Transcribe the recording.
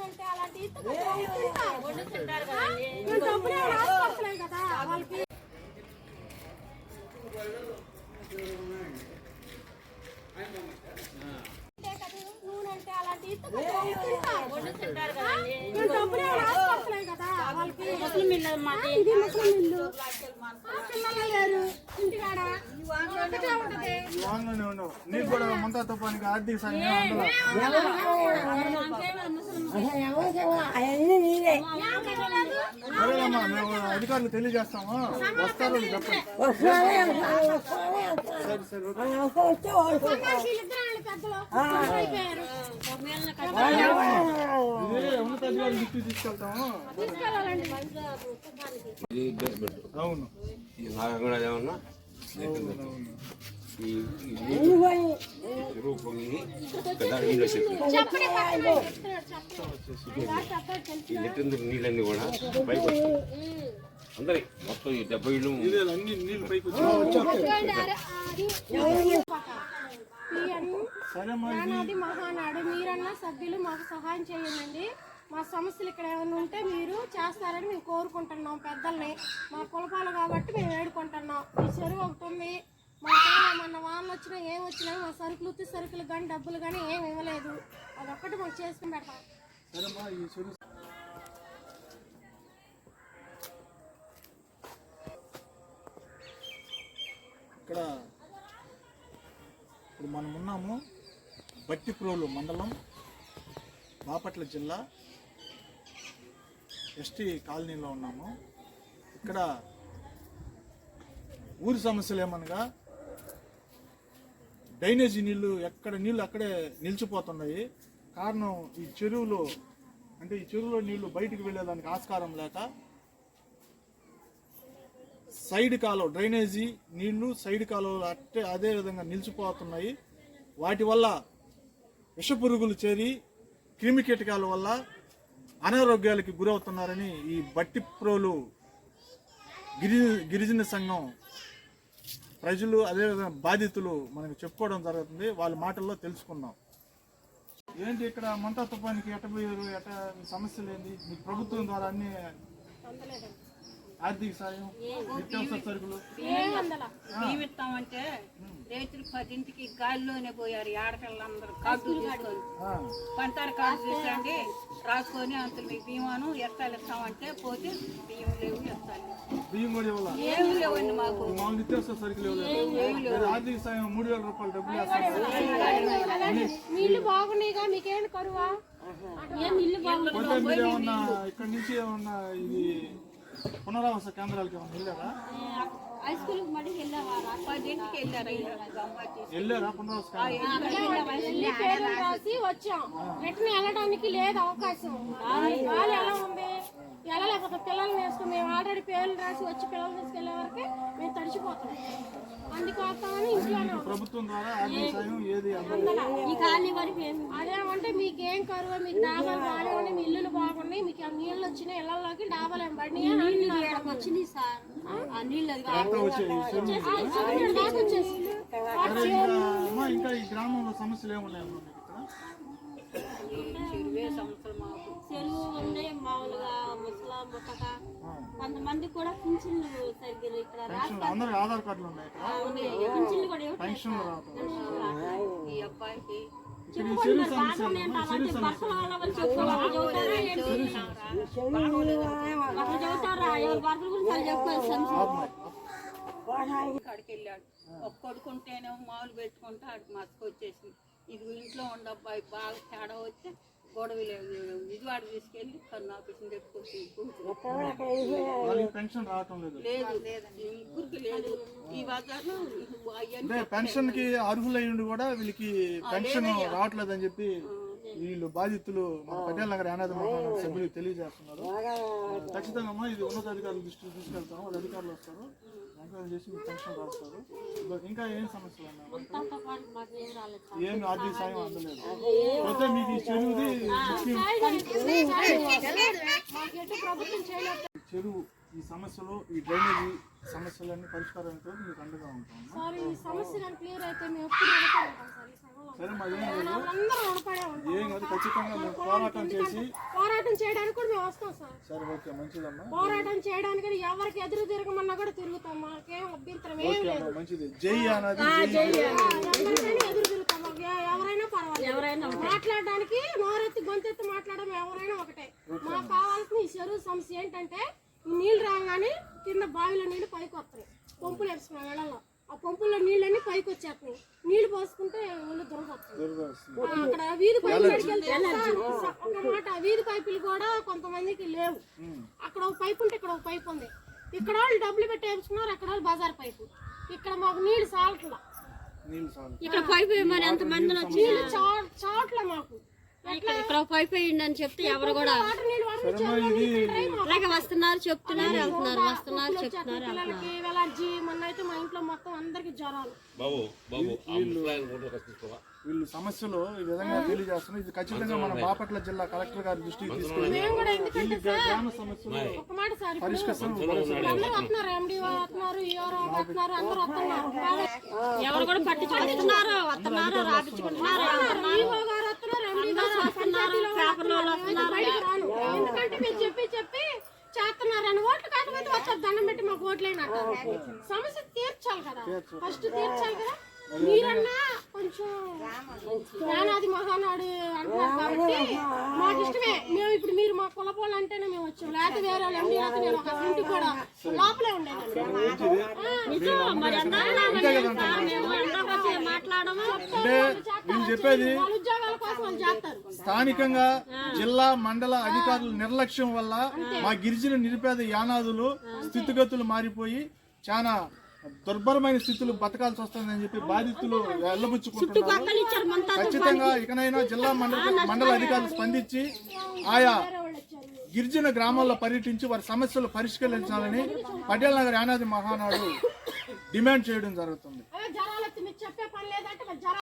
అంటే అలాంటి డబ్బులు రాసుకొస్తలేం కదా వాళ్ళకి. నూనె అంటే అలాంటి డబ్బులు రాసుకొస్తలేం కదా వాళ్ళకి. ఇది ముస్లిం ఇల్లు, పిల్లలు లేరు ఇంటికాడ ఉంటది. నీకు కూడా ముంతా తుఫానికి ఆర్థిక సాయం సరేనమ్మా, మేము అధికారులు తెలియజేస్తాము, వస్తారు చెప్పండి. ఉన్నతాధికారులు దృష్టికి తీసుకెళ్తాము. అవును, నీళ్ళన్నీ కూడా పైకి వస్తాయి. అందరి మొత్తం ఈ 70 ఇళ్ళు అన్ని నీళ్ళు పైకి మహానాడు మీరన్నా సభ్యులు మాకు సహాయం చేయండి. మా సమస్యలు ఇక్కడ ఏమైనా ఉంటే మీరు చేస్తారని మేము కోరుకుంటున్నాం. పెద్దల్ని మా కులపాలు కాబట్టి మేము వేడుకుంటున్నాం. ఈ చెరువు ఒకటి ఉంది, మన వానలు వచ్చినా ఏం వచ్చినా మా సరుకులు ఉత్తి సరుకులు కానీ డబ్బులు కానీ ఏమి ఇవ్వలేదు. అదొక్కటి మాకు చేసుకుని పెడతాం. ఇక్కడ ఇప్పుడు మనం ఉన్నాము బట్టిప్రోలు మండలం, బాపట్ల జిల్లా, ఎస్టీ కాలనీలో ఉన్నాము. ఇక్కడ ఊరి సమస్యలు ఏమనగా డ్రైనేజీ నీళ్లు అక్కడే నిలిచిపోతున్నాయి. కారణం ఈ చెరువులో నీళ్లు బయటికి వెళ్ళేదానికి ఆస్కారం లేక సైడ్ కాలువ డ్రైనేజీ నీళ్లు సైడ్ కాలువలు అదే విధంగా నిలిచిపోతున్నాయి. వాటి వల్ల విషపురుగులు చేరి క్రిమి కీటకాల వల్ల అనారోగ్యాలకి గురవుతున్నారని ఈ బట్టిప్రోలు గిరిజన సంఘం ప్రజలు అదేవిధంగా బాధితులు మనకు చెప్పుకోవడం జరుగుతుంది. వాళ్ళ మాటల్లో తెలుసుకుందాం. ఏంటి ఇక్కడ మంతా తుఫానికి ఎట్టబోయారు, సమస్యలు ఏంటి? మీకు ప్రభుత్వం ద్వారా అన్ని ఆర్థిక సాయం, నిత్యావసర సరుకులు ఇస్తామంటే రైతులు 10ంటికి గాలిలోనే పోయారు. ఆడపిల్లలందరూ కార్డు తీసుకొని పంటారు, కార్డు తీసుకోండి రాసుకొని అంతలు మీకు బీమాను ఎత్తాలు ఇస్తామంటే పోతే బియ్యం లేవు, ఎత్తాలి బియ్యం కూడా ఇవ్వాలి, ఏమి లేవండి మాకు. నిత్యావసర సరుకులు ఆర్థిక సాయం 3000 రూపాయలు డబ్బులు నీళ్లు బాగున్నాయిగా, మీకేంటి కరువా? మీరేమన్నా ఇక్కడ నుంచి ఏమన్నా ఇది పునరావాస కేంద్రాలకి ఏమన్నా వెళ్ళారా? వెళ్ళారా పునరావాస పేర్లు రాసి వచ్చాం. రిటర్న్ వెళ్ళడానికి లేదు అవకాశం. గాలి ఎలా ఉంది, వెళ్ళలేకపోతే పిల్లల్ని వేసుకుని మేము ఆల్రెడీ పేర్లు రాసి వచ్చి పిల్లలు తీసుకెళ్లే వరకే మేము తడిచిపోతాం. అందుకోసమని ఇంట్లోనే ప్రభుత్వం ద్వారా ఆర్థిక సాయం ఏది అదేమంటే మీకేం కరువు, మీకు డాబాలు బాగానే, మీ ఇల్లులు బాగున్నాయి, మీకు నీళ్ళు వచ్చినాయి, ఇళ్లలోకి డాబాలు ఏం పడినాయి వచ్చినాయి సార్. ఇంకా ఈ గ్రామంలో సమస్యలు ఏమున్నాయమ్మా? చెరువు ఉంది మామూలుగా, ముసలా ముట్టక కొంతమంది కూడా పింఛన్లు సరిగ్గా ఇక్కడ అందరూ ఆధార్ కార్డులు ఉన్నాయి, పింఛన్లు కూడా ఈ అబ్బాయికి కాడికి వెళ్ళాడు. ఒక కొడుకుంటేనేమో మామూలు పెట్టుకుంటే ఆడికి మస్కు వచ్చేసింది. ఇది ఇంట్లో ఉండబ్బాయి బాగా తేడా వస్తే గొడవ విజయవాడ తీసుకెళ్ళి కన్ను ఆపరేషన్ తెచ్చుకొచ్చి లేదు లేదండి, ముగ్గురికి లేదు. ఈ బజార్లో పెన్షన్ కి అర్హులయ్యుండి కూడా వీళ్ళకి పెన్షన్ రావట్లేదని చెప్పి వీళ్ళు బాధితులు మన పటేల్ నగర్ అనాథ సభ్యులకు తెలియజేస్తున్నారు. ఖచ్చితంగా ఇది ఉన్నతాధికారుల దృష్టికి తీసుకెళ్తాము. వాళ్ళ అధికారులు వస్తారు, ఎంక్వైరీ చేసి మీకు పెన్షన్ రాస్తారు. ఇంకా ఏం సమస్యలు ఉన్నాయి? ఏం ఆర్థిక సాయం అందలేదు. అయితే మీకు ఈ చెరువుది చెరువు ఈ సమస్యలు, ఈ డ్రైనేజీ సమస్యలన్నీ పరిష్కారానికి మీకు అండగా ఉంటాం. సార్ ఈ సమస్య కానీ క్లియర్ అయితే మేము ఎప్పుడు రుణపడి ఉంటాం సార్. ఈ సంఘంలో సరే మాదేం అందరూ రుణపడే ఉంటాం. ఏం కాదు, ఖచ్చితంగా మేము పోరాటం చేసి పోరాటం చేయడానికి కూడా మేము వస్తాం సార్. సరే ఓకే మంచిదమ్మా. పోరాటం చేయడానికి ఎవరికి ఎదురు తిరగమన్నా కూడా తిరుగుతాం. మాకేం అభ్యంతరం ఏం ఓకే లేదు. అమ్మా మంచిది. జై అన్నది ఎవరికైనా ఎదురు తిరుగుతాం. ఎవరైనా పర్వాలేదు. మాట్లాడడానికి నోరెత్తి గొంతెత్తి మాట్లాడడం ఎవరైనా ఒకటే. మాకు కావాల్సిన ఈ చెరువు సమస్య ఏంటంటే ఈ నీళ్ళు రాగానే కింద బావిలో నీళ్ళు పైకి వస్తాయి. పంపులు వేసుకున్నాం వేళల్లో. ఆ పంపుల్లో నీళ్ళన్నీ పైకి వచ్చేస్తాయి. నీళ్లు పోసుకుంటే ఒళ్ళు దొరకవచ్చు. అక్కడ వీధి పైపులు అడిగితే ఒక మాట, వీధి పైపులు కూడా కొంతమందికి లేవు. అక్కడ ఒక పైపు ఉంటే ఇక్కడ ఒక పైపు ఉంది. ఇక్కడ వాళ్ళు డబ్బులు పెట్టి వేసుకున్నారు, అక్కడ వాళ్ళు బజార్ పైపు. ఇక్కడ మాకు నీళ్లు సాలట్లా. ఇక్కడ పైపు వేయమని ఎంత మంది నీళ్లు చావట్లా మాకు. ఇక్కడ పైపు వేయండి అని చెప్తే ఎవరు కూడా వాటర్ నీళ్ళు వాటర్ చెరువు అలాగే వస్తున్నారు చెప్తున్నారు, వెళ్తున్నారు, వస్తున్నారు చెప్తున్నారు. పిల్లలకి ఎలర్జీ. మొన్న అయితే మా ఇంట్లో మొత్తం అందరికి జ్వరాలు. బాబు బాబు ఆ ముసలాయన కూడా కట్టించుకోవా. వీళ్ళు సమస్యలు ఈ విధంగా తెలియజేస్తున్నారు. ఇది ఖచ్చితంగా మన బాపట్ల జిల్లా కలెక్టర్ గారి దృష్టికి తీసుకెళ్ళి మేము కూడా ఎందుకంటే గ్రామ సమస్యలు ఒక మాట సార్, ఇప్పుడు పరిష్కరిస్తాం. అందరూ వస్తున్నారు, ఎండిఓ వస్తున్నారు, ఈఆర్ఓ వస్తున్నారు, అందరూ వస్తున్నారు. ఎవరు కూడా పట్టించుకుంటున్నారు, వస్తున్నారు, రాపించుకుంటున్నారు, ఈఓ గారు వస్తున్నారు, ఎండి గారు పంచాయతీలో వస్తున్నారు. బయటికి రాను. ఎందుకంటే మీరు చెప్పి చేస్తున్నారని ఓట్లు కాకపోతే వచ్చారు దండం పెట్టి మాకు ఓట్లేనట్టు. సమస్య తీర్చాలి కదా, ఫస్ట్ తీర్చాలి కదా. మీరన్నా కొంచెం జ్ఞానాది మహానాడు అంటున్నారు కాబట్టి మాకు ఇష్టమే. మేము ఇప్పుడు మీరు మా కులపోళ్ళు అంటేనే మేము వచ్చాం. లేకపోతే వేరే వాళ్ళు ఎండి అయితే నేను ఒక ఇంటికి కూడా లోపలే ఉండేది. మాట్లాడము అంటే వీళ్ళు చెప్పేది వాళ్ళ ఉద్యోగాల కోసం వాళ్ళు చేస్తారు. స్థానికంగా జిల్లా మండల అధికారుల నిర్లక్ష్యం వల్ల మా గిరిజన నిరుపేద యానాదులు స్థితిగతులు మారిపోయి చాలా దుర్భరమైన స్థితులు బతకాల్సి వస్తుందని చెప్పి బాధితులు వెళ్ళబుచ్చుకుంటున్నారు. ఖచ్చితంగా ఇకనైనా జిల్లా మండల అధికారులు స్పందించి ఆయా గిరిజన గ్రామాల్లో పర్యటించి వారి సమస్యలు పరిష్కరించాలని పటేల్ నగర్ యానాది మహానాడు డిమాండ్ చేయడం జరుగుతుంది. జ్వరాలు వచ్చి మీరు చెప్పే పని లేదంటే